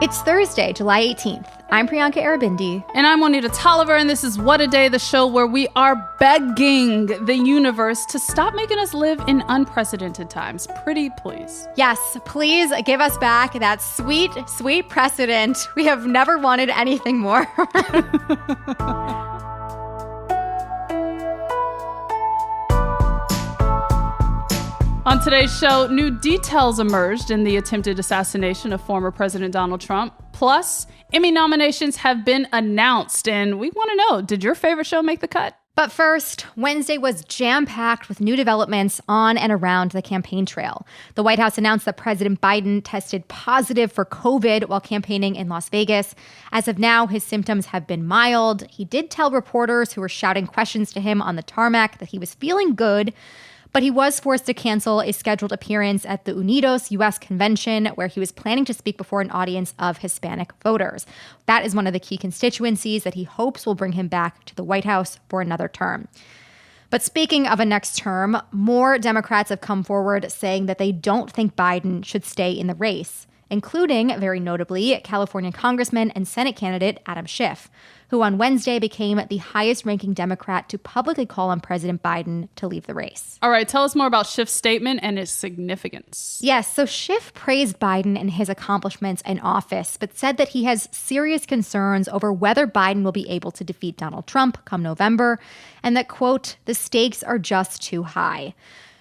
It's Thursday, July 18th. I'm Priyanka Arabindi. And I'm Juanita Tolliver, and this is What a Day, the show where we are begging the universe to stop making us live in unprecedented times. Pretty please. Yes, please give us back that sweet, sweet precedent. We have never wanted anything more. On today's show, new details emerged in the attempted assassination of former President Donald Trump. Plus, Emmy nominations have been announced, and we want to know, did your favorite show make the cut? But first, Wednesday was jam-packed with new developments on and around the campaign trail. The White House announced that President Biden tested positive for COVID while campaigning in Las Vegas. As of now, his symptoms have been mild. He did tell reporters who were shouting questions to him on the tarmac that he was feeling good, but he was forced to cancel a scheduled appearance at the Unidos U.S. convention where he was planning to speak before an audience of Hispanic voters. That is one of the key constituencies that he hopes will bring him back to the White House for another term. But speaking of a next term, more Democrats have come forward saying that they don't think Biden should stay in the race, including, very notably, California Congressman and Senate candidate Adam Schiff, who on Wednesday became the highest-ranking Democrat to publicly call on President Biden to leave the race. All right, tell us more about Schiff's statement and its significance. Yes, so Schiff praised Biden and his accomplishments in office, but said that he has serious concerns over whether Biden will be able to defeat Donald Trump come November, and that, quote, the stakes are just too high.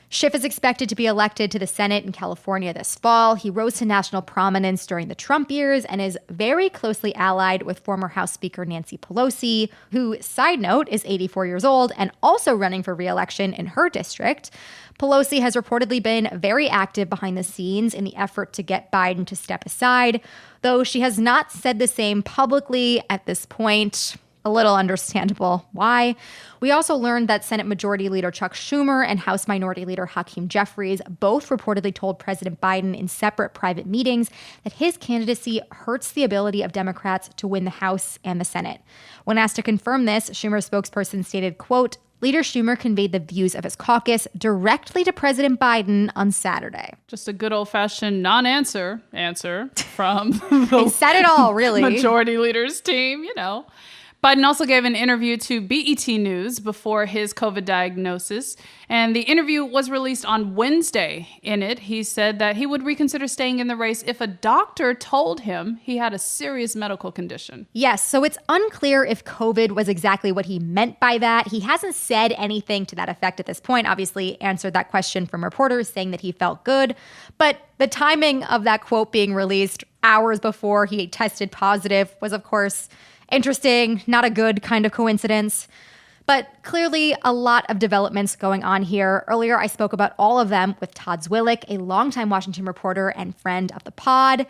Schiff is expected to be elected to the Senate in California this fall. He rose to national prominence during the Trump years and is very closely allied with former House Speaker Nancy Pelosi, who, side note, is 84 years old and also running for re-election in her district. Pelosi has reportedly been very active behind the scenes in the effort to get Biden to step aside, though she has not said the same publicly at this point. A little understandable why. We also learned that Senate Majority Leader Chuck Schumer and House Minority Leader Hakeem Jeffries both reportedly told President Biden in separate private meetings that his candidacy hurts the ability of Democrats to win the House and the Senate. When asked to confirm this, Schumer's spokesperson stated, quote, Leader Schumer conveyed the views of his caucus directly to President Biden on Saturday. Just a good old-fashioned non-answer from the He said it all, really. Majority Leader's team, you know. Biden also gave an interview to BET News before his COVID diagnosis, and the interview was released on Wednesday. In it, he said that he would reconsider staying in the race if a doctor told him he had a serious medical condition. Yes, so it's unclear if COVID was exactly what he meant by that. He hasn't said anything to that effect at this point, obviously answered that question from reporters saying that he felt good. But the timing of that quote being released hours before he tested positive was, of course, interesting, not a good kind of coincidence. But clearly a lot of developments going on here. Earlier, I spoke about all of them with Todd Zwillich, a longtime Washington reporter and friend of the pod.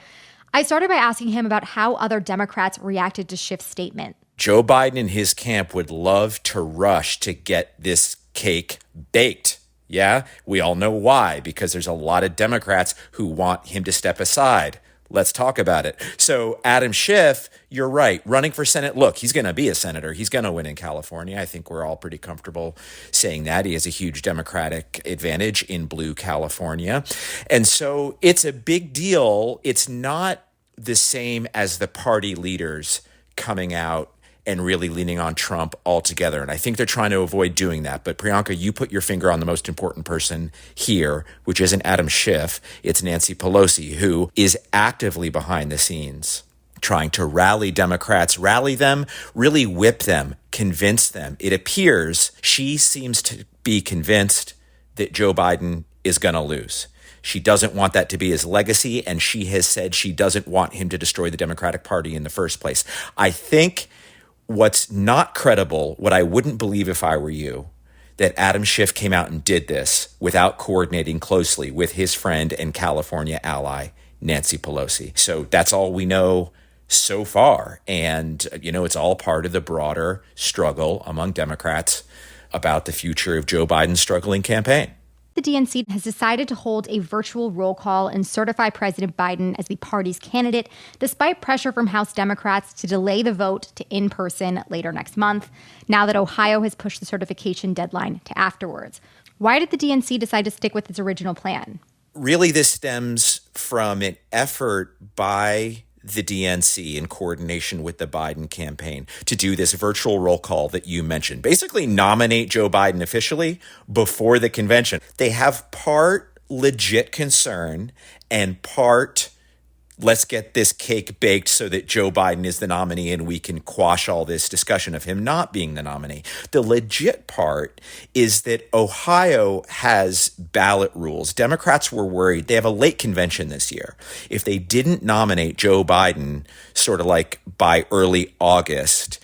I started by asking him about how other Democrats reacted to Schiff's statement. Joe Biden and his camp would love to rush to get this cake baked. Yeah, we all know why, because there's a lot of Democrats who want him to step aside. Let's talk about it. So Adam Schiff, you're right, running for Senate. Look, he's going to be a senator. He's going to win in California. I think we're all pretty comfortable saying that. He has a huge Democratic advantage in blue California. And so it's a big deal. It's not the same as the party leaders coming out and really leaning on Trump altogether. And I think they're trying to avoid doing that. But Priyanka, you put your finger on the most important person here, which isn't Adam Schiff. It's Nancy Pelosi, who is actively behind the scenes trying to rally Democrats, rally them, really whip them, convince them. It appears she seems to be convinced that Joe Biden is going to lose. She doesn't want that to be his legacy, and she has said she doesn't want him to destroy the Democratic Party in the first place. I think what's not credible, what I wouldn't believe if I were you, that Adam Schiff came out and did this without coordinating closely with his friend and California ally, Nancy Pelosi. So that's all we know so far. And, you know, it's all part of the broader struggle among Democrats about the future of Joe Biden's struggling campaign. The DNC has decided to hold a virtual roll call and certify President Biden as the party's candidate, despite pressure from House Democrats to delay the vote to in-person later next month, now that Ohio has pushed the certification deadline to afterwards. Why did the DNC decide to stick with its original plan? Really, this stems from an effort by the DNC in coordination with the Biden campaign to do this virtual roll call that you mentioned. Basically nominate Joe Biden officially before the convention. They have part legit concern and part let's get this cake baked so that Joe Biden is the nominee and we can quash all this discussion of him not being the nominee. The legit part is that Ohio has ballot rules. Democrats were worried. They have a late convention this year. If they didn't nominate Joe Biden sort of like by early August,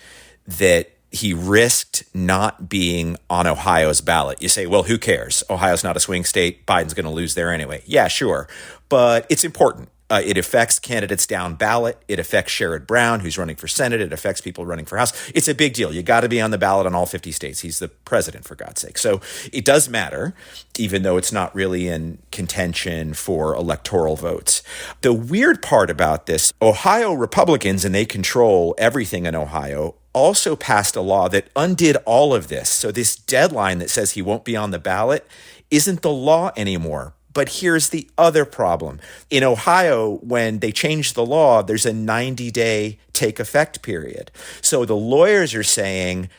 that he risked not being on Ohio's ballot. You say, well, who cares? Ohio's not a swing state. Biden's going to lose there anyway. Yeah, sure. But it's important. It affects candidates down ballot. It affects Sherrod Brown, who's running for Senate. It affects people running for House. It's a big deal. You got to be on the ballot on all 50 states. He's the president, for God's sake. So it does matter, even though it's not really in contention for electoral votes. The weird part about this, Ohio Republicans, and they control everything in Ohio, also passed a law that undid all of this. So this deadline that says he won't be on the ballot isn't the law anymore. But here's the other problem. In Ohio, when they changed the law, there's a 90-day take effect period. So the lawyers are saying,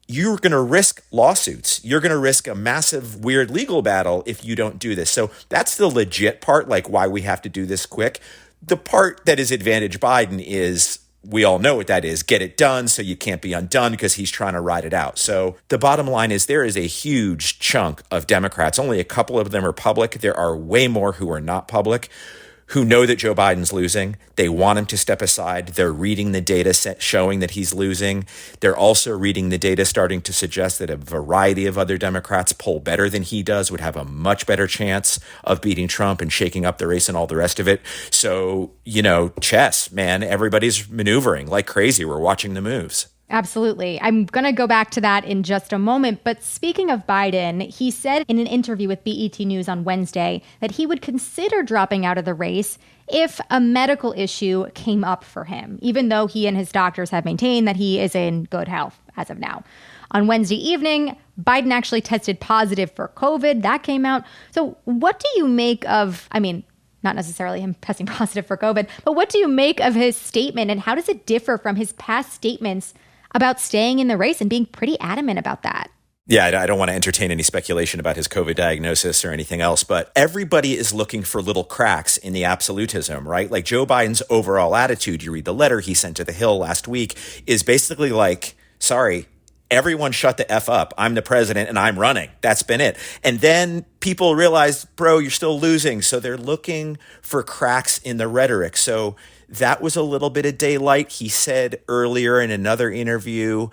you're going to risk lawsuits. You're going to risk a massive, weird legal battle if you don't do this. So that's the legit part, like why we have to do this quick. The part that is advantage Biden is, we all know what that is. Get it done so you can't be undone because he's trying to ride it out. So the bottom line is there is a huge chunk of Democrats. Only a couple of them are public. There are way more who are not public, who know that Joe Biden's losing. They want him to step aside. They're reading the data set showing that he's losing. They're also reading the data starting to suggest that a variety of other Democrats poll better than he does, would have a much better chance of beating Trump and shaking up the race and all the rest of it. So, chess, man, everybody's maneuvering like crazy. We're watching the moves. Absolutely. I'm going to go back to that in just a moment. But speaking of Biden, he said in an interview with BET News on Wednesday that he would consider dropping out of the race if a medical issue came up for him, even though he and his doctors have maintained that he is in good health as of now. On Wednesday evening, Biden actually tested positive for COVID. That came out. So what do you make of, not necessarily him testing positive for COVID, but what do you make of his statement and how does it differ from his past statements about staying in the race and being pretty adamant about that? Yeah, I don't want to entertain any speculation about his COVID diagnosis or anything else, but everybody is looking for little cracks in the absolutism, right? Like Joe Biden's overall attitude, you read the letter he sent to the Hill last week, is basically like, sorry, everyone shut the F up. I'm the president and I'm running. That's been it. And then people realize, bro, you're still losing. So they're looking for cracks in the rhetoric. So that was a little bit of daylight. He said earlier in another interview,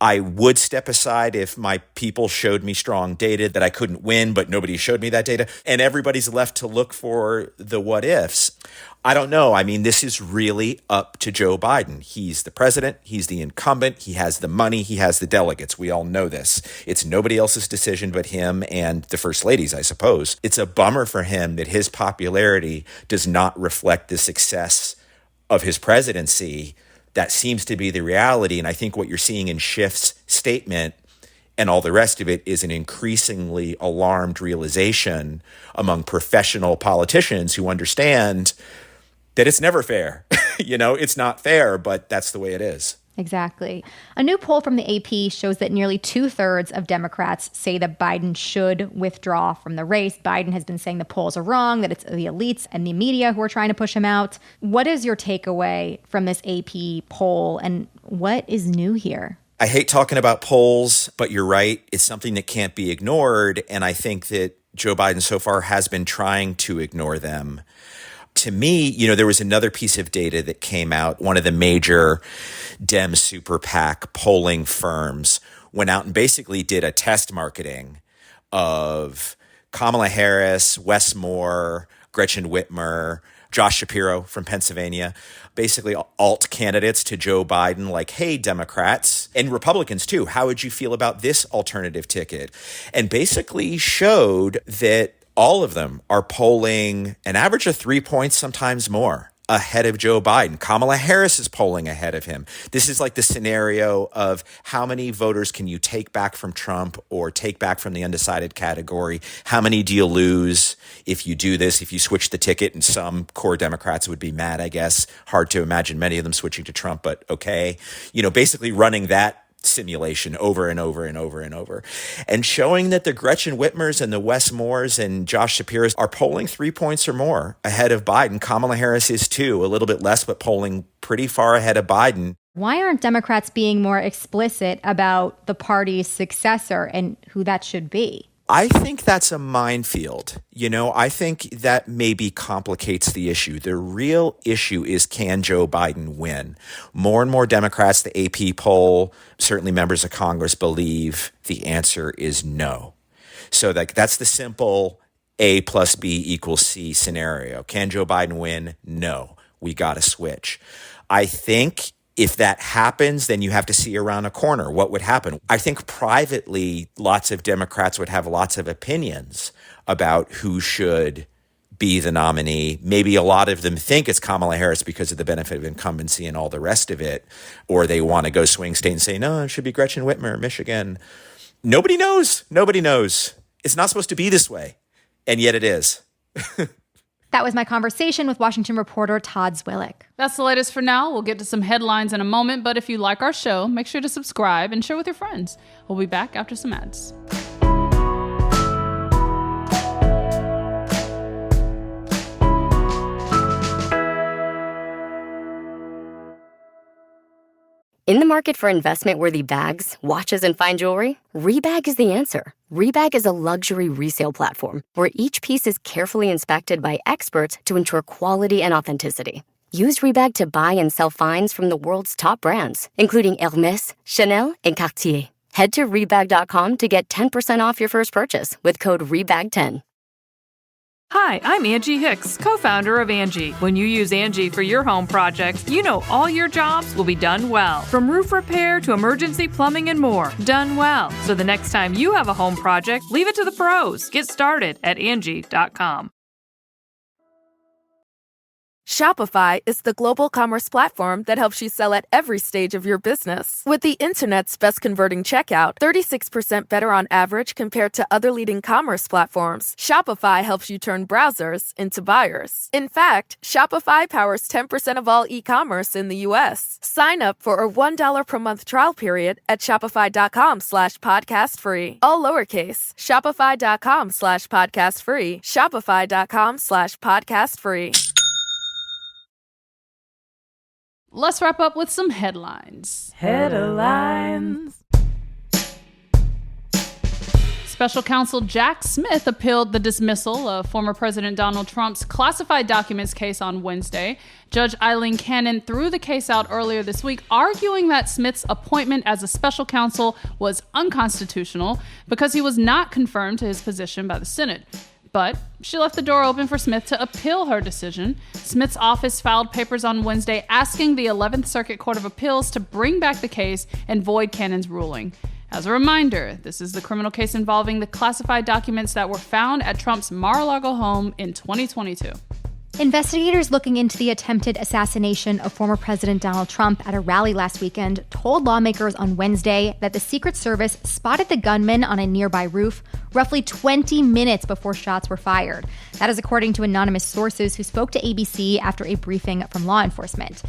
I would step aside if my people showed me strong data that I couldn't win, but nobody showed me that data. And everybody's left to look for the what ifs. I don't know. This is really up to Joe Biden. He's the president. He's the incumbent. He has the money. He has the delegates. We all know this. It's nobody else's decision but him and the first ladies, I suppose. It's a bummer for him that his popularity does not reflect the success of his presidency. That seems to be the reality. And I think what you're seeing in Schiff's statement and all the rest of it is an increasingly alarmed realization among professional politicians who understand that it's never fair. It's not fair, but that's the way it is. Exactly. A new poll from the AP shows that nearly 2/3 of Democrats say that Biden should withdraw from the race. Biden has been saying the polls are wrong, that it's the elites and the media who are trying to push him out. What is your takeaway from this AP poll, and what is new here? I hate talking about polls, but you're right. It's something that can't be ignored. And I think that Joe Biden so far has been trying to ignore them. To me, there was another piece of data that came out. One of the major Dems super PAC polling firms went out and basically did a test marketing of Kamala Harris, Wes Moore, Gretchen Whitmer, Josh Shapiro from Pennsylvania, basically alt candidates to Joe Biden, like, hey, Democrats and Republicans too, how would you feel about this alternative ticket? And basically showed that all of them are polling an average of 3 points, sometimes more, ahead of Joe Biden. Kamala Harris is polling ahead of him. This is like the scenario of how many voters can you take back from Trump or take back from the undecided category? How many do you lose if you do this, if you switch the ticket? And some core Democrats would be mad, I guess. Hard to imagine many of them switching to Trump, but okay. Basically running that simulation over and over and over and over, and showing that the Gretchen Whitmers and the Wes Moores and Josh Shapiro's are polling 3 points or more ahead of Biden. Kamala Harris is too, a little bit less, but polling pretty far ahead of Biden. Why aren't Democrats being more explicit about the party's successor and who that should be? I think that's a minefield. I think that maybe complicates the issue. The real issue is, can Joe Biden win? More and more Democrats, the AP poll, certainly members of Congress believe the answer is no. So that's the simple A plus B equals C scenario. Can Joe Biden win? No. We got to switch. I think if that happens, then you have to see around a corner what would happen. I think privately, lots of Democrats would have lots of opinions about who should be the nominee. Maybe a lot of them think it's Kamala Harris because of the benefit of incumbency and all the rest of it. Or they want to go swing state and say, no, it should be Gretchen Whitmer, Michigan. Nobody knows. Nobody knows. It's not supposed to be this way. And yet it is. That was my conversation with Washington reporter Todd Zwillich. That's the latest for now. We'll get to some headlines in a moment, but if you like our show, make sure to subscribe and share with your friends. We'll be back after some ads. In the market for investment-worthy bags, watches, and fine jewelry, Rebag is the answer. Rebag is a luxury resale platform where each piece is carefully inspected by experts to ensure quality and authenticity. Use Rebag to buy and sell finds from the world's top brands, including Hermès, Chanel, and Cartier. Head to Rebag.com to get 10% off your first purchase with code REBAG10. Hi, I'm Angie Hicks, co-founder of Angie. When you use Angie for your home projects, you know all your jobs will be done well. From roof repair to emergency plumbing and more, done well. So the next time you have a home project, leave it to the pros. Get started at Angie.com. Shopify is the global commerce platform that helps you sell at every stage of your business. With the internet's best converting checkout, 36% better on average compared to other leading commerce platforms, Shopify helps you turn browsers into buyers. In fact, Shopify powers 10% of all e-commerce in the U.S. Sign up for a $1 per month trial period at shopify.com/podcast free. All lowercase, shopify.com/podcast free. Shopify.com/podcast free. Let's wrap up with some headlines. Headlines. Special counsel Jack Smith appealed the dismissal of former President Donald Trump's classified documents case on Wednesday. Judge Eileen Cannon threw the case out earlier this week, arguing that Smith's appointment as a special counsel was unconstitutional because he was not confirmed to his position by the Senate. But she left the door open for Smith to appeal her decision. Smith's office filed papers on Wednesday asking the 11th Circuit Court of Appeals to bring back the case and void Cannon's ruling. As a reminder, this is the criminal case involving the classified documents that were found at Trump's Mar-a-Lago home in 2022. Investigators looking into the attempted assassination of former President Donald Trump at a rally last weekend told lawmakers on Wednesday that the Secret Service spotted the gunman on a nearby roof roughly 20 minutes before shots were fired. That is according to anonymous sources who spoke to ABC after a briefing from law enforcement.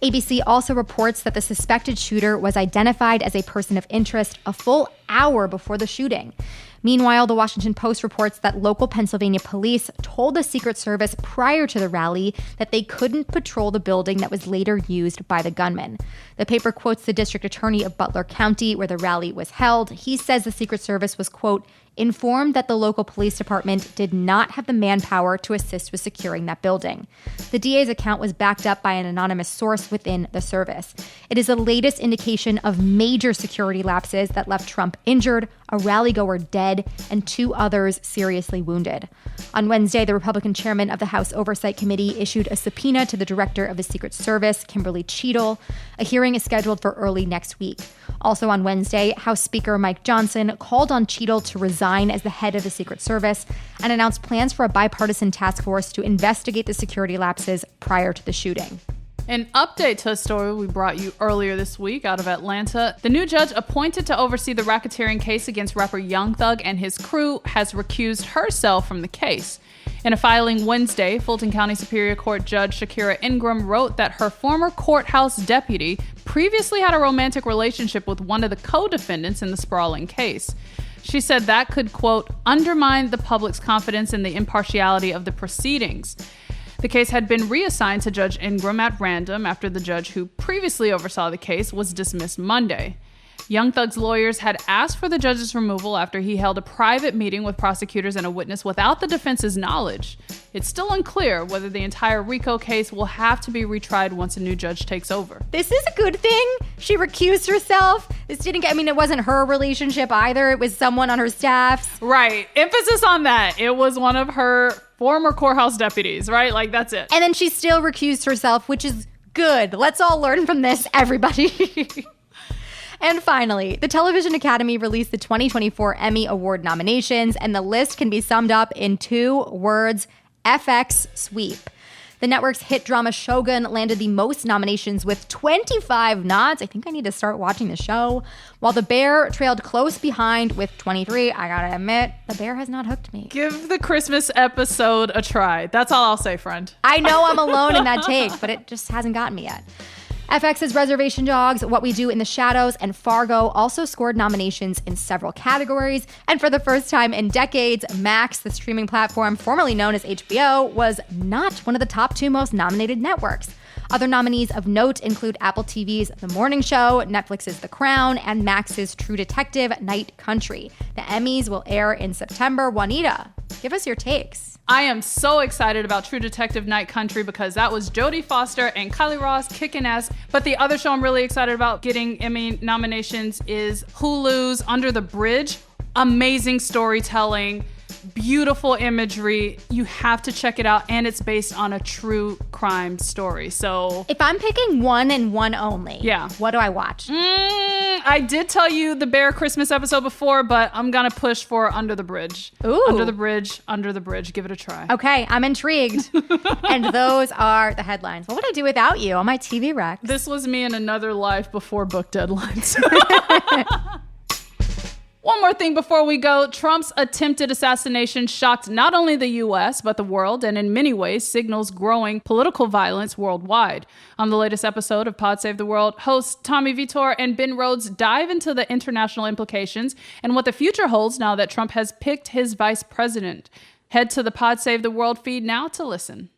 ABC also reports that the suspected shooter was identified as a person of interest a full hour before the shooting. Meanwhile, the Washington Post reports that local Pennsylvania police told the Secret Service prior to the rally that they couldn't patrol the building that was later used by the gunman. The paper quotes the district attorney of Butler County, where the rally was held. He says the Secret Service was, quote, informed that the local police department did not have the manpower to assist with securing that building. The DA's account was backed up by an anonymous source within the service. It is the latest indication of major security lapses that left Trump injured, a rally-goer dead, and 2 others seriously wounded. On Wednesday, the Republican chairman of the House Oversight Committee issued a subpoena to the director of the Secret Service, Kimberly Cheadle. A hearing is scheduled for early next week. Also on Wednesday, House Speaker Mike Johnson called on Cheadle to resign resign as the head of the Secret Service and announced plans for a bipartisan task force to investigate the security lapses prior to the shooting. An update to a story we brought you earlier this week out of Atlanta. The new judge appointed to oversee the racketeering case against rapper Young Thug and his crew has recused herself from the case. In a filing Wednesday, Fulton County Superior Court Judge Shakira Ingram wrote that her former courthouse deputy previously had a romantic relationship with one of the co-defendants in the sprawling case. She said that could, quote, undermine the public's confidence in the impartiality of the proceedings. The case had been reassigned to Judge Ingram at random after the judge who previously oversaw the case was dismissed Monday. Young Thug's lawyers had asked for the judge's removal after he held a private meeting with prosecutors and a witness without the defense's knowledge. It's still unclear whether the entire RICO case will have to be retried once a new judge takes over. This is a good thing. She recused herself. It wasn't her relationship either. It was someone on her staff. Right. Emphasis on that. It was one of her former courthouse deputies, right? Like, that's it. And then she still recused herself, which is good. Let's all learn from this, everybody. And finally, the Television Academy released the 2024 Emmy Award nominations, and the list can be summed up in 2 words: FX sweep. The network's hit drama Shogun landed the most nominations with 25 nods. I think I need to start watching the show. While The Bear trailed close behind with 23. I gotta admit, The Bear has not hooked me. Give the Christmas episode a try. That's all I'll say, friend. I know I'm alone in that take, but it just hasn't gotten me yet. FX's Reservation Dogs, What We Do in the Shadows, and Fargo also scored nominations in several categories. And for the first time in decades, Max, the streaming platform formerly known as HBO, was not one of the top 2 most nominated networks. Other nominees of note include Apple TV's The Morning Show, Netflix's The Crown, and Max's True Detective Night Country. The Emmys will air in September. Juanita, give us your takes. I am so excited about True Detective Night Country because that was Jodie Foster and Kylie Ross kicking ass. But the other show I'm really excited about getting Emmy nominations is Hulu's Under the Bridge. Amazing storytelling, beautiful imagery. You have to check it out, and it's based on a true crime story. So if I'm picking one and one only, yeah, what do I watch? I did tell you the Bear Christmas episode before, but I'm gonna push for Under the Bridge. Ooh. Under the Bridge. Give it a try. Okay, I'm intrigued. And those are the headlines. What would I do without you on my TV Rex? This was me in another life before book deadlines. One more thing before we go. Trump's attempted assassination shocked not only the U.S., but the world, and in many ways signals growing political violence worldwide. On the latest episode of Pod Save the World, hosts Tommy Vitor and Ben Rhodes dive into the international implications and what the future holds now that Trump has picked his vice president. Head to the Pod Save the World feed now to listen.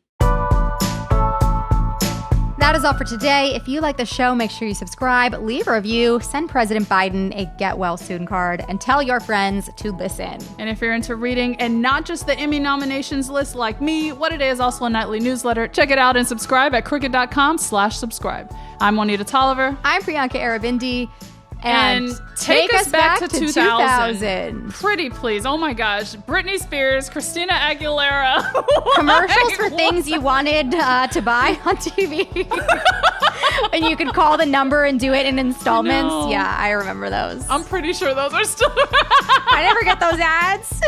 That is all for today. If you like the show, make sure you subscribe, leave a review, send President Biden a get well soon card, and tell your friends to listen. And if you're into reading and not just the Emmy nominations list like me, What It Is also a nightly newsletter. Check it out and subscribe at crooked.com/subscribe. I'm Juanita Tolliver. I'm Priyanka Arabindi. And take us back to 2000. Pretty please. Oh my gosh. Britney Spears, Christina Aguilera. Commercials for things you wanted to buy on TV. And you could call the number and do it in installments. Yeah, I remember those. I'm pretty sure those are still I never get those ads.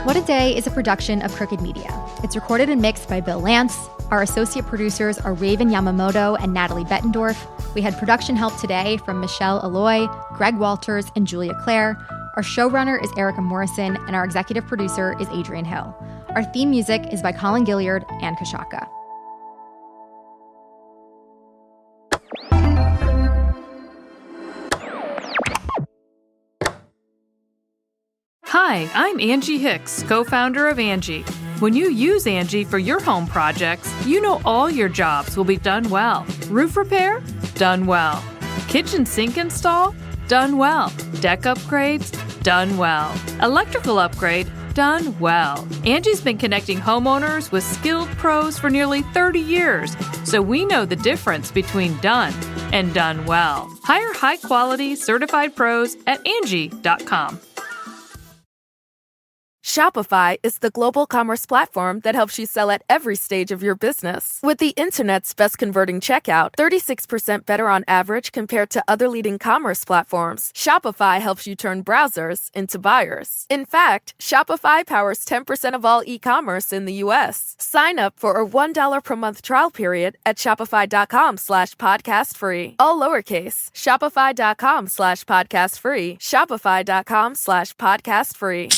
What a Day is a production of Crooked Media. It's recorded and mixed by Bill Lance. Our associate producers are Raven Yamamoto and Natalie Bettendorf. We had production help today from Michelle Alloy, Greg Walters, and Julia Clare. Our showrunner is Erica Morrison, and our executive producer is Adrian Hill. Our theme music is by Colin Gilliard and Kashaka. Hi, I'm Angie Hicks, co-founder of Angie. When you use Angie for your home projects, you know all your jobs will be done well. Roof repair? Done well. Kitchen sink install? Done well. Deck upgrades? Done well. Electrical upgrade? Done well. Angie's been connecting homeowners with skilled pros for nearly 30 years, so we know the difference between done and done well. Hire high-quality, certified pros at Angie.com. Shopify is the global commerce platform that helps you sell at every stage of your business. With the internet's best converting checkout, 36% better on average compared to other leading commerce platforms, Shopify helps you turn browsers into buyers. In fact, Shopify powers 10% of all e-commerce in the U.S. Sign up for a $1 per month trial period at shopify.com/podcast free. All lowercase, shopify.com/podcast free, shopify.com/podcast free.